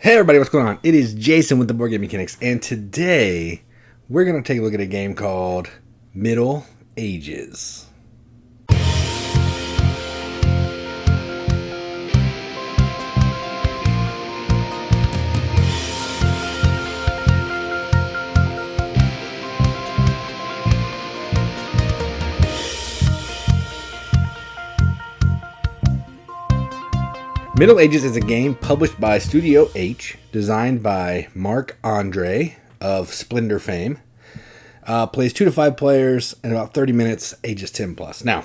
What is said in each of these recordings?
Hey everybody, what's going on? It is Jason with the Board Game Mechanics, and today we're going to take a look at a game called Middle Ages. Middle Ages is a game published by Studio H, designed by Marc Andre of Splendor fame. Plays 2 to 5 players in about 30 minutes, ages 10 plus. Now,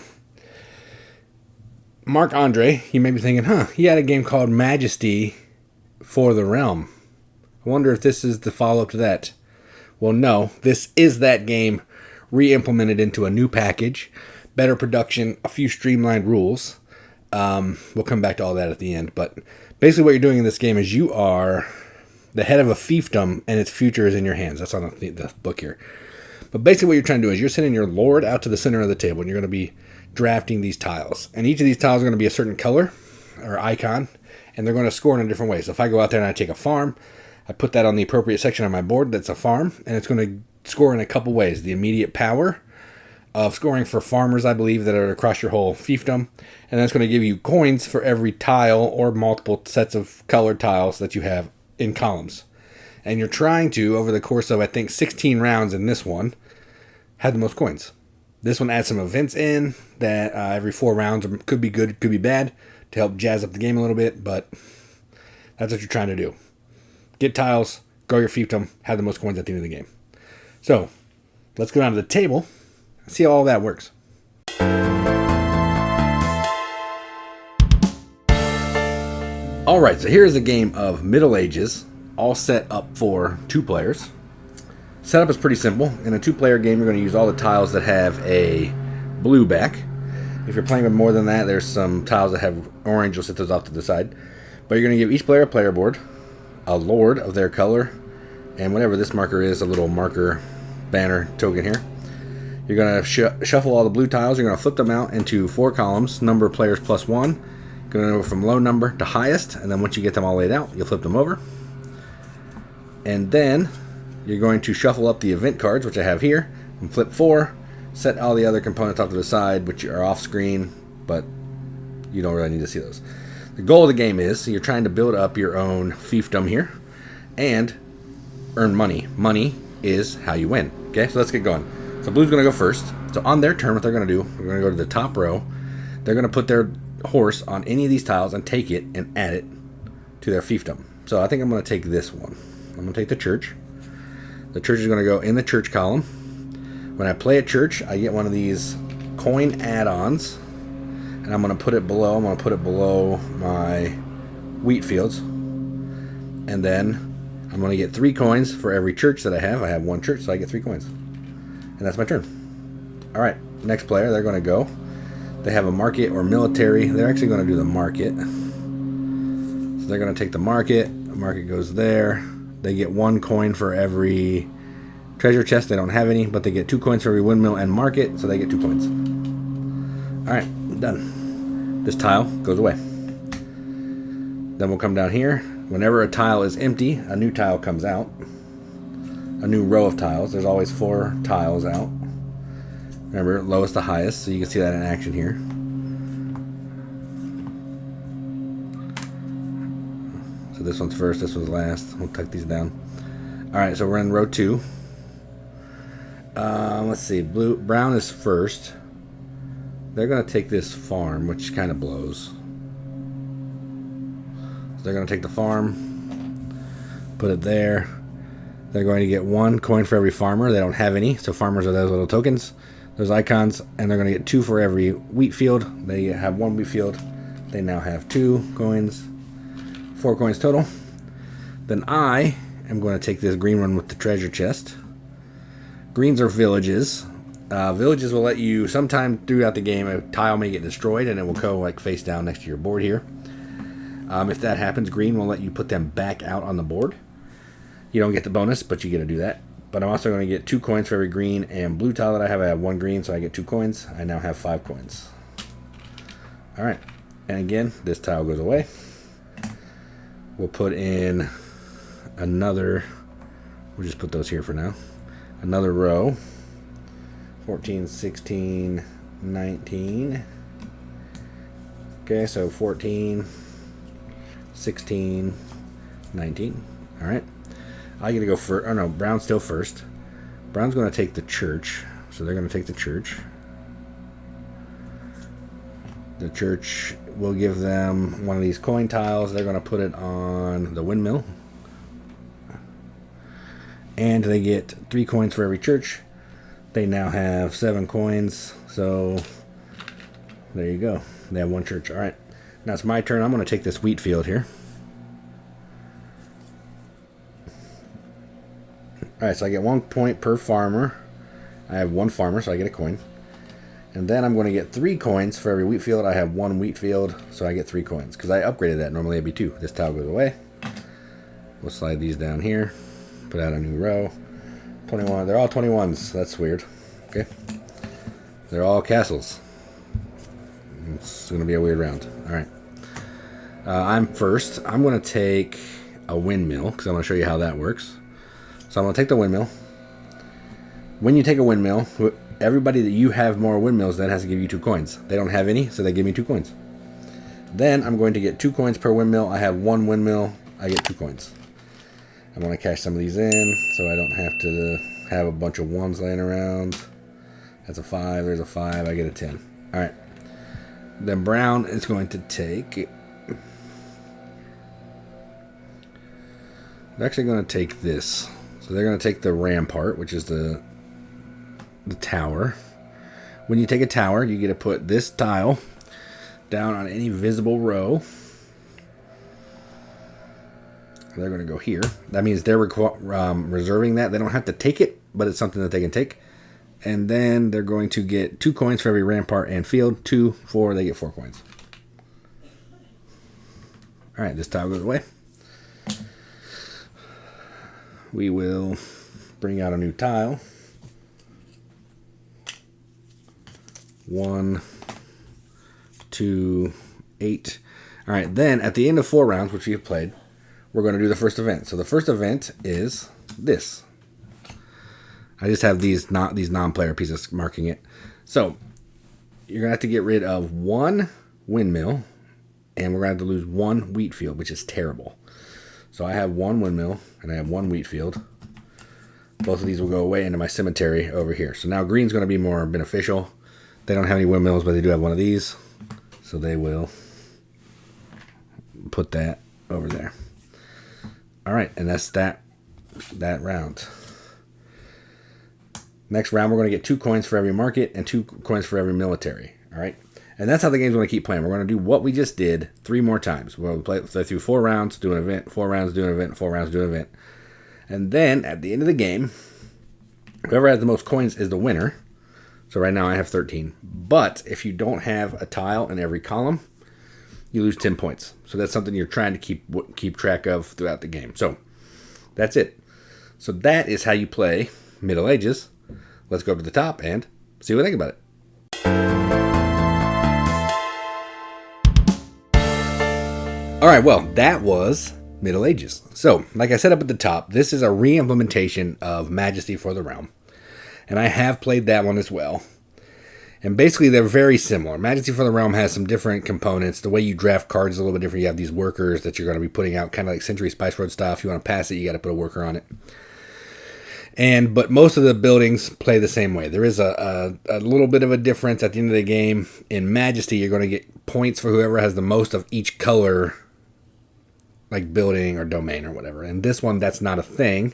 Marc Andre, you may be thinking, he had a game called Majesty for the Realm. I wonder if this is the follow-up to that. Well, no, this is that game re-implemented into a new package, better production, a few streamlined rules. We'll come back to all that at the end, but basically what you're doing in this game is you are the head of a fiefdom and its future is in your hands. That's on the book here. But basically what you're trying to do is you're sending your lord out to the center of the table and you're going to be drafting these tiles. And each of these tiles are going to be a certain color or icon, and they're going to score in a different way. So if I go out there and I take a farm, I put that on the appropriate section on my board that's a farm, and it's going to score in a couple ways. The immediate power of scoring for farmers, I believe, that are across your whole fiefdom. And that's going to give you coins for every tile or multiple sets of colored tiles that you have in columns. And you're trying to, over the course of, I think, 16 rounds in this one, have the most coins. This one adds some events in that every 4 rounds could be good, could be bad, to help jazz up the game a little bit, but that's what you're trying to do. Get tiles, grow your fiefdom, have the most coins at the end of the game. So, let's go down to the table. See how all that works. Alright, so here's a game of Middle Ages, all set up for 2 players. Setup is pretty simple. In a 2-player game, you're going to use all the tiles that have a blue back. If you're playing with more than that, there's some tiles that have orange. You'll set those off to the side. But you're going to give each player a player board, a lord of their color, and whatever this marker is, a little marker banner token here. You're going to shuffle all the blue tiles. You're going to flip them out into 4 columns, number of players plus 1. Going to go from low number to highest, and then once you get them all laid out, you'll flip them over. And then you're going to shuffle up the event cards, which I have here, and flip 4. Set all the other components off to the side, which are off screen, but you don't really need to see those. The goal of the game is, so you're trying to build up your own fiefdom here, and earn money. Money is how you win. Okay, so let's get going. So blue's going to go first. So on their turn, what they're going to do, we're going to go to the top row. They're going to put their horse on any of these tiles and take it and add it to their fiefdom. So I think I'm going to take this one. I'm going to take the church. The church is going to go in the church column. When I play a church, I get one of these coin add-ons, and I'm going to put it below. I'm going to put it below my wheat fields. And then I'm going to get 3 coins for every church that I have. I have 1 church, so I get 3 coins. And that's my turn. Alright, next player, they're going to go. They have a market or military. They're actually going to do the market. So they're going to take the market. The market goes there. They get 1 coin for every treasure chest. They don't have any, but they get 2 coins for every windmill and market, so they get 2 points. Alright, done. This tile goes away. Then we'll come down here. Whenever a tile is empty, a new tile comes out. A new row of tiles. There's always 4 tiles out. Remember, lowest to highest, so you can see that in action here. So this one's first, this one's last. We'll tuck these down. Alright, so we're in row 2. Let's see, brown is first. They're going to take this farm, which kind of blows. So they're going to take the farm, put it there. They're going to get 1 coin for every farmer. They don't have any, so farmers are those little tokens, those icons, and they're going to get 2 for every wheat field. They have 1 wheat field. They now have 2 coins, 4 coins total. Then I am going to take this green one with the treasure chest. Greens are villages. Villages will let you, sometime throughout the game, a tile may get destroyed, and it will go like face down next to your board here. If that happens, green will let you put them back out on the board. You don't get the bonus, but you get to do that. But I'm also going to get 2 coins for every green and blue tile that I have. I have 1 green, so I get 2 coins. I now have 5 coins. Alright. And again, this tile goes away. We'll put in another, we'll just put those here for now, another row, 14, 16, 19. Okay, so 14, 16, 19. All right. I get to go first. Oh, no, Brown's still first. Brown's going to take the church. So they're going to take the church. The church will give them one of these coin tiles. They're going to put it on the windmill. And they get 3 coins for every church. They now have 7 coins. So there you go. They have 1 church. All right. Now it's my turn. I'm going to take this wheat field here. All right, so I get 1 point per farmer. I have 1 farmer, so I get a coin. And then I'm going to get 3 coins for every wheat field. I have 1 wheat field, so I get 3 coins. Because I upgraded that. Normally it'd be 2. This tile goes away. We'll slide these down here. Put out a new row. 21. They're all 21s. That's weird. Okay. They're all castles. It's going to be a weird round. All right. I'm first. I'm going to take a windmill, because I'm going to show you how that works. So I'm going to take the windmill. When you take a windmill, everybody that you have more windmills than has to give you 2 coins. They don't have any, so they give me 2 coins. Then I'm going to get 2 coins per windmill. I have 1 windmill. I get 2 coins. I'm going to cash some of these in so I don't have to have a bunch of 1s laying around. That's a 5. There's a 5. I get a 10. All right. Then Brown is going to take... They're actually going to take this. So they're going to take the rampart, which is the tower. When you take a tower, you get to put this tile down on any visible row. They're going to go here. That means they're reserving that. They don't have to take it, but it's something that they can take. And then they're going to get 2 coins for every rampart and field. 2, 4, they get 4 coins. All right, this tile goes away. We will bring out a new tile. 1, 2, 8. All right, then at the end of 4 rounds, which we have played, we're going to do the first event. So the first event is this. I just have these non-player pieces marking it. So you're going to have to get rid of 1 windmill, and we're going to have to lose 1 wheat field, which is terrible. So I have 1 windmill, and I have 1 wheat field. Both of these will go away into my cemetery over here. So now green's going to be more beneficial. They don't have any windmills, but they do have one of these. So they will put that over there. All right, and that's that round. Next round, we're going to get 2 coins for every market and 2 coins for every military. All right, and that's how the game's going to keep playing. We're going to do what we just did 3 more times. We'll play through 4 rounds, do an event, 4 rounds, do an event, 4 rounds, do an event. And then at the end of the game, whoever has the most coins is the winner. So right now I have 13. But if you don't have a tile in every column, you lose 10 points. So that's something you're trying to keep track of throughout the game. So that's it. So that is how you play Middle Ages. Let's go up to the top and see what I think about it. All right, well, that was Middle Ages. So, like I said up at the top, this is a re-implementation of Majesty for the Realm. And I have played that one as well. And basically, they're very similar. Majesty for the Realm has some different components. The way you draft cards is a little bit different. You have these workers that you're going to be putting out, kind of like Century Spice Road style. If you want to pass it, you got to put a worker on it. But most of the buildings play the same way. There is a little bit of a difference at the end of the game. In Majesty, you're going to get points for whoever has the most of each color, like building or domain or whatever. In this one, that's not a thing.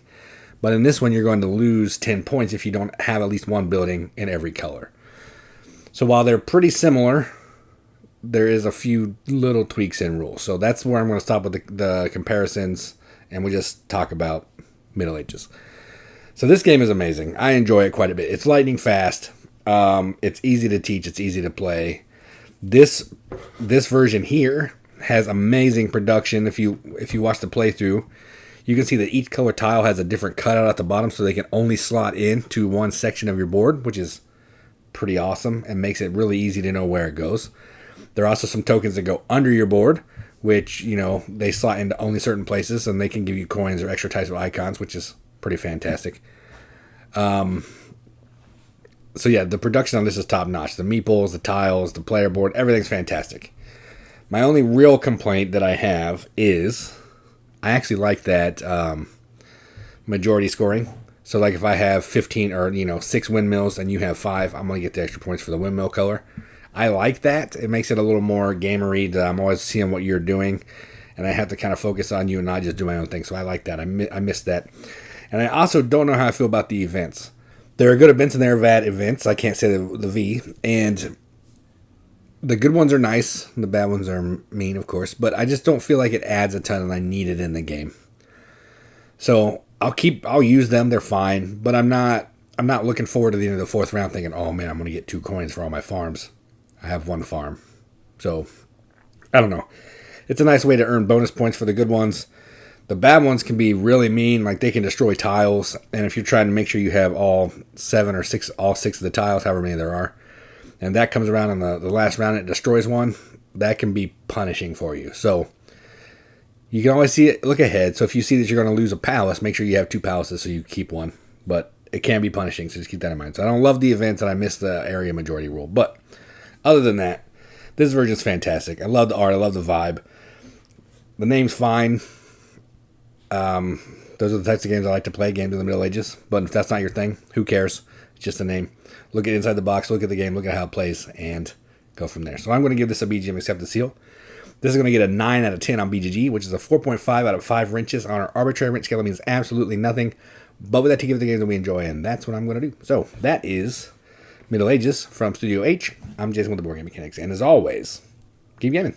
But in this one, you're going to lose 10 points if you don't have at least 1 building in every color. So while they're pretty similar, there is a few little tweaks in rules. So that's where I'm going to stop with the comparisons, and we just talk about Middle Ages. So this game is amazing. I enjoy it quite a bit. It's lightning fast. It's easy to teach. It's easy to play. This version here has amazing production. If you watch the playthrough, you can see that each color tile has a different cutout at the bottom, so they can only slot into one section of your board, which is pretty awesome and makes it really easy to know where it goes. There are also some tokens that go under your board, which, you know, they slot into only certain places, and they can give you coins or extra types of icons, which is pretty fantastic. So yeah, the production on this is top notch. The meeples, the tiles, the player board, everything's fantastic. My only real complaint that I have is I actually like that majority scoring. So like if I have 15 or 6 windmills and you have 5, I'm going to get the extra points for the windmill color. I like that. It makes it a little more gamery. I'm always seeing what you're doing, and I have to kind of focus on you and not just do my own thing. So I like that. I miss that. And I also don't know how I feel about the events. There are good events and there are bad events. I can't say the V. And the good ones are nice. The bad ones are mean, of course. But I just don't feel like it adds a ton and I need it in the game. So I'll use them. They're fine. But I'm not looking forward to the end of the 4th round thinking, oh man, I'm going to get 2 coins for all my farms. I have 1 farm. So I don't know. It's a nice way to earn bonus points for the good ones. The bad ones can be really mean, like they can destroy tiles, and if you're trying to make sure you have all 7 or 6, all 6 of the tiles, however many there are, and that comes around in the last round and it destroys one, that can be punishing for you. So you can always look ahead. So if you see that you're going to lose a palace, make sure you have 2 palaces so you keep one. But it can be punishing, so just keep that in mind. So I don't love the events and I miss the area majority rule. But other than that, this version's fantastic. I love the art. I love the vibe. The name's fine. Those are the types of games I like to play, games in the Middle Ages. But if that's not your thing, who cares? It's just a name. Look at inside the box, look at the game, look at how it plays, and go from there. So I'm going to give this a BGM accepted seal. This is going to get a 9 out of 10 on BGG, which is a 4.5 out of 5 wrenches. On our arbitrary wrench scale, it means absolutely nothing. But with that, to give the games that we enjoy, and that's what I'm going to do. So that is Middle Ages from Studio H. I'm Jason with the Boardgame Mechanics, and as always, keep gaming.